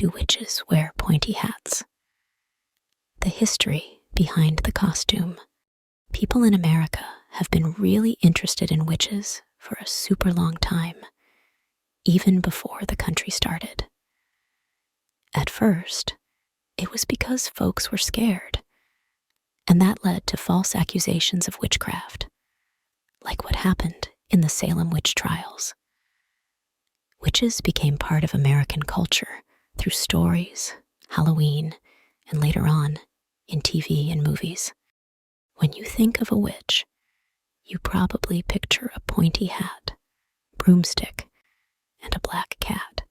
do witches wear pointy hats? The history behind the costume. People in America have been really interested in witches for a super long time, even before the country started. At first, it was because folks were scared, and that led to false accusations of witchcraft, like what happened in the Salem witch trials. Witches became part of American culture through stories, Halloween, and later on, in TV and movies. When you think of a witch, you probably picture a pointy hat, broomstick, and a black cat.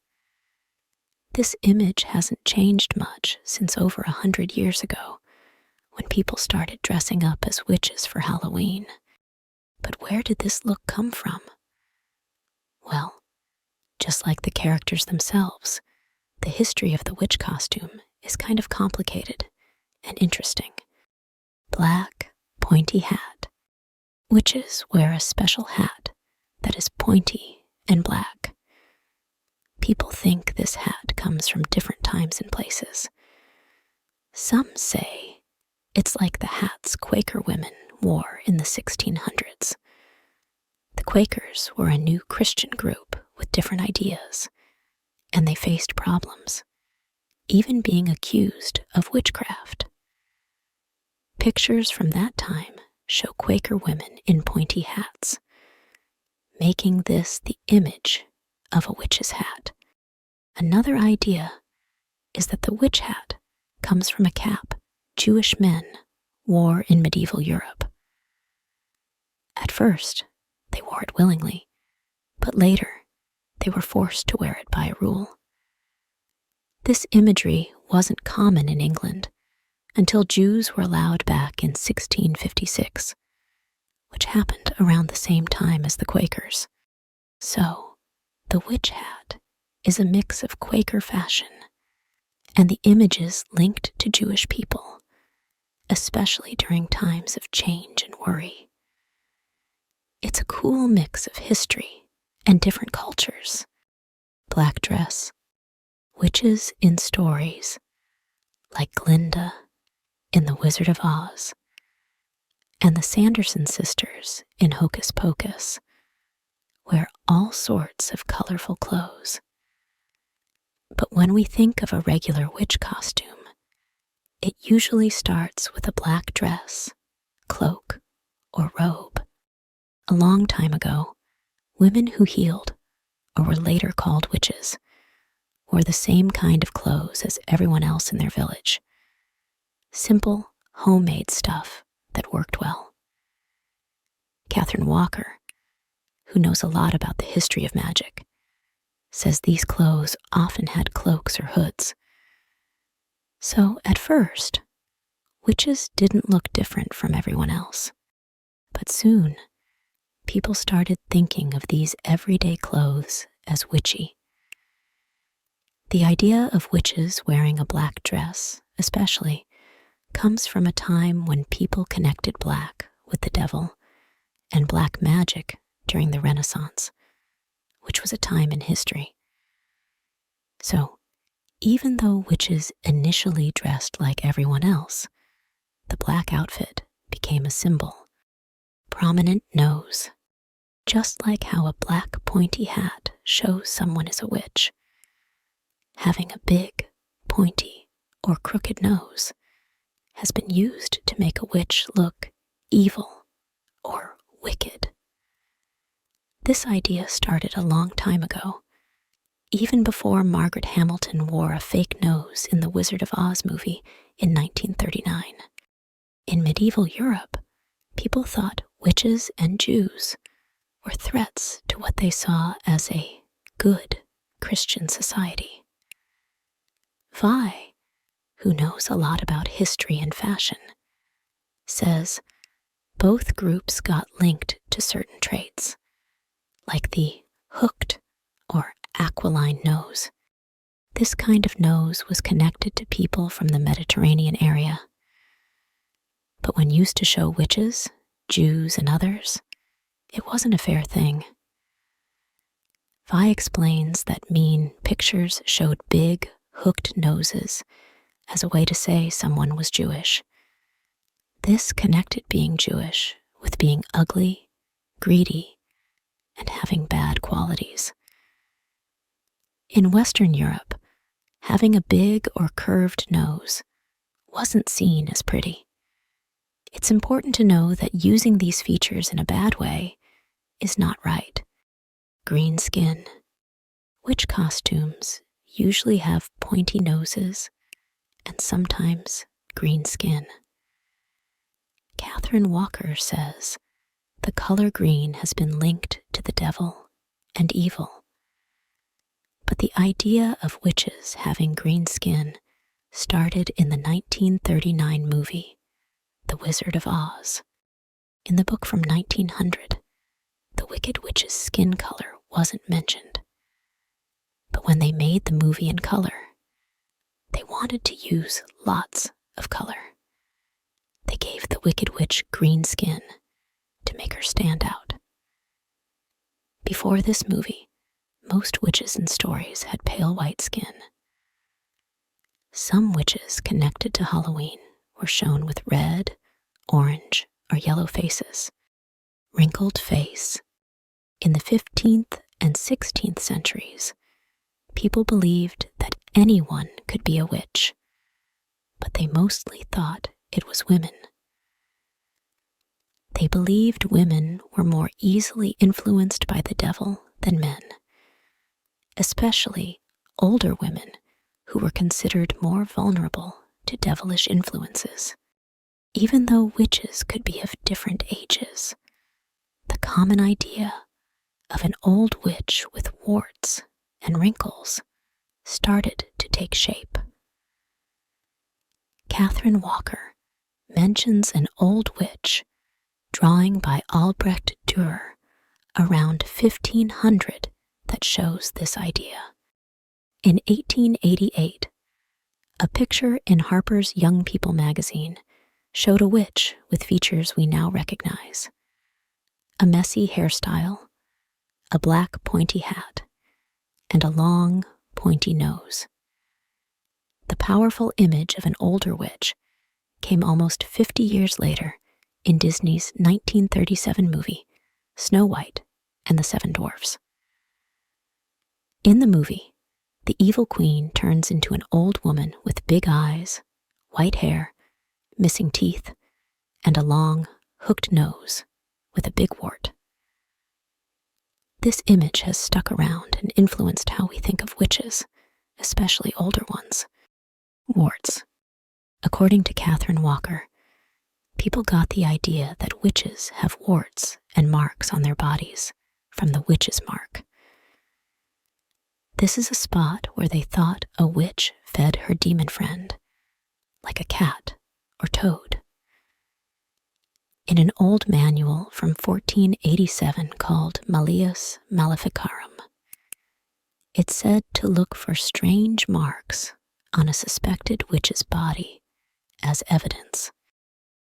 This image hasn't changed much since over 100 years ago, when people started dressing up as witches for Halloween. But where did this look come from? Well, just like the characters themselves, the history of the witch costume is kind of complicated and interesting. Black, pointy hat. Witches wear a special hat that is pointy and black. People think this hat comes from different times and places. Some say it's like the hats Quaker women wore in the 1600s. The Quakers were a new Christian group with different ideas, and they faced problems, even being accused of witchcraft. Pictures from that time show Quaker women in pointy hats, making this the image of a witch's hat. Another idea is that the witch hat comes from a cap Jewish men wore in medieval Europe. At first, they wore it willingly, but later, they were forced to wear it by rule. This imagery wasn't common in England until Jews were allowed back in 1656, which happened around the same time as the Quakers. So, the witch hat is a mix of Quaker fashion and the images linked to Jewish people, especially during times of change and worry. It's a cool mix of history and different cultures. Black dress, witches in stories, like Glinda in The Wizard of Oz, and the Sanderson sisters in Hocus Pocus, wear all sorts of colorful clothes. But when we think of a regular witch costume, it usually starts with a black dress, cloak, or robe. A long time ago, women who healed, or were later called witches, wore the same kind of clothes as everyone else in their village. Simple, homemade stuff that worked well. Catherine Walker, who knows a lot about the history of magic, says these clothes often had cloaks or hoods. So at first, witches didn't look different from everyone else. But soon, people started thinking of these everyday clothes as witchy. The idea of witches wearing a black dress, especially, comes from a time when people connected black with the devil and black magic during the Renaissance, which was a time in history. So, even though witches initially dressed like everyone else, the black outfit became a symbol. Prominent nose, just like how a black pointy hat shows someone is a witch. Having a big, pointy, or crooked nose has been used to make a witch look evil or wicked. This idea started a long time ago, even before Margaret Hamilton wore a fake nose in the Wizard of Oz movie in 1939. In medieval Europe, people thought witches and Jews were threats to what they saw as a good Christian society. Vi, who knows a lot about history and fashion, says both groups got linked to certain traits, like the hooked or aquiline nose. This kind of nose was connected to people from the Mediterranean area. But when used to show witches, Jews, and others, it wasn't a fair thing. Vi explains that mean pictures showed big, hooked noses as a way to say someone was Jewish. This connected being Jewish with being ugly, greedy, and having bad qualities. In Western Europe, having a big or curved nose wasn't seen as pretty. It's important to know that using these features in a bad way is not right. Green skin. Witch costumes usually have pointy noses and sometimes green skin. Catherine Walker says the color green has been linked to the devil and evil. But the idea of witches having green skin started in the 1939 movie, The Wizard of Oz. In the book from 1900, the Wicked Witch's skin color wasn't mentioned. But when they made the movie in color, they wanted to use lots of color. They gave the Wicked Witch green skin to make her stand out. Before this movie, most witches in stories had pale white skin. Some witches connected to Halloween were shown with red, orange, or yellow faces. Wrinkled face. In the 15th and 16th centuries, people believed that anyone could be a witch, but they mostly thought it was women. They believed women were more easily influenced by the devil than men, especially older women who were considered more vulnerable to devilish influences. Even though witches could be of different ages, the common idea of an old witch with warts and wrinkles started to take shape. Catherine Walker mentions an old witch drawing by Albrecht Dürer around 1500 that shows this idea. In 1888, a picture in Harper's Young People magazine showed a witch with features we now recognize: a messy hairstyle, a black pointy hat, and a long, pointy nose. The powerful image of an older witch came almost 50 years later in Disney's 1937 movie, Snow White and the Seven Dwarfs. In the movie, the evil queen turns into an old woman with big eyes, white hair, missing teeth, and a long, hooked nose with a big wart. This image has stuck around and influenced how we think of witches, especially older ones. Warts. According to Catherine Walker, people got the idea that witches have warts and marks on their bodies from the witch's mark. This is a spot where they thought a witch fed her demon friend, like a cat or toad. In an old manual from 1487 called Malleus Maleficarum, it said to look for strange marks on a suspected witch's body as evidence.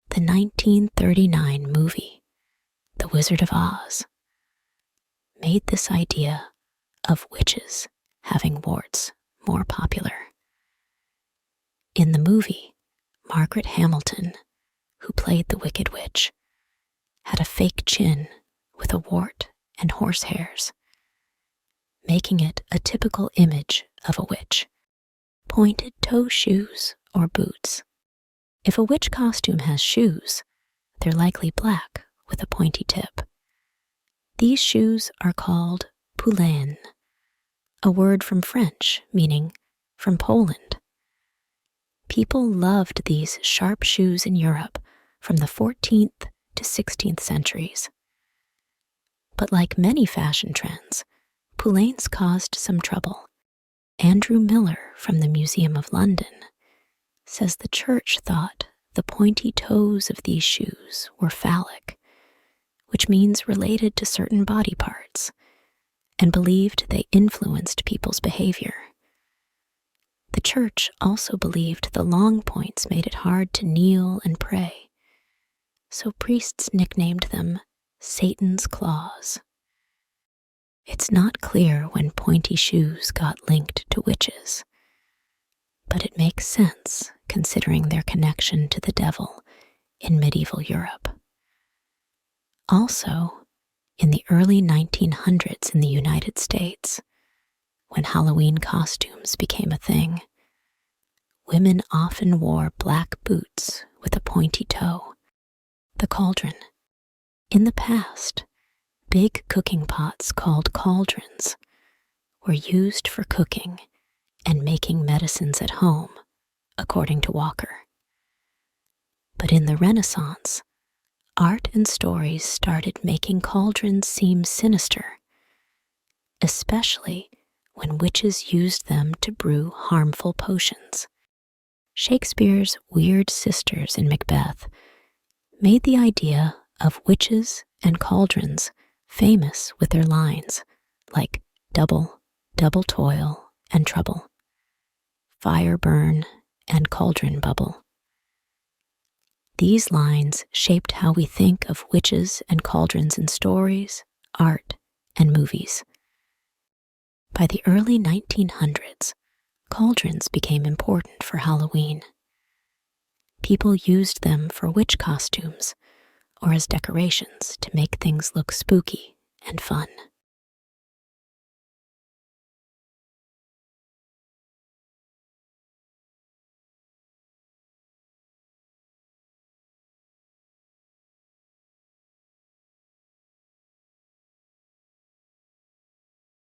The 1939 movie, The Wizard of Oz, made this idea of witches having warts more popular. In the movie, Margaret Hamilton, who played the Wicked Witch, had a fake chin with a wart and horsehairs, making it a typical image of a witch. Pointed toe shoes or boots. If a witch costume has shoes, they're likely black with a pointy tip. These shoes are called poulaines, a word from French meaning from Poland. People loved these sharp shoes in Europe from the 14th to 16th centuries. But like many fashion trends, poulaines caused some trouble. Andrew Miller from the Museum of London says the church thought the pointy toes of these shoes were phallic, which means related to certain body parts, and believed they influenced people's behavior. The church also believed the long points made it hard to kneel and pray, so priests nicknamed them Satan's claws. It's not clear when pointy shoes got linked to witches, makes sense considering their connection to the devil in medieval Europe. Also, in the early 1900s in the United States, when Halloween costumes became a thing, women often wore black boots with a pointy toe. The cauldron. In the past, big cooking pots called cauldrons were used for cooking and making medicines at home, according to Walker. But in the Renaissance, art and stories started making cauldrons seem sinister, especially when witches used them to brew harmful potions. Shakespeare's weird sisters in Macbeth made the idea of witches and cauldrons famous with their lines like double, double toil and trouble, fire burn and cauldron bubble. These lines shaped how we think of witches and cauldrons in stories, art, and movies. By the early 1900s, cauldrons became important for Halloween. People used them for witch costumes or as decorations to make things look spooky and fun.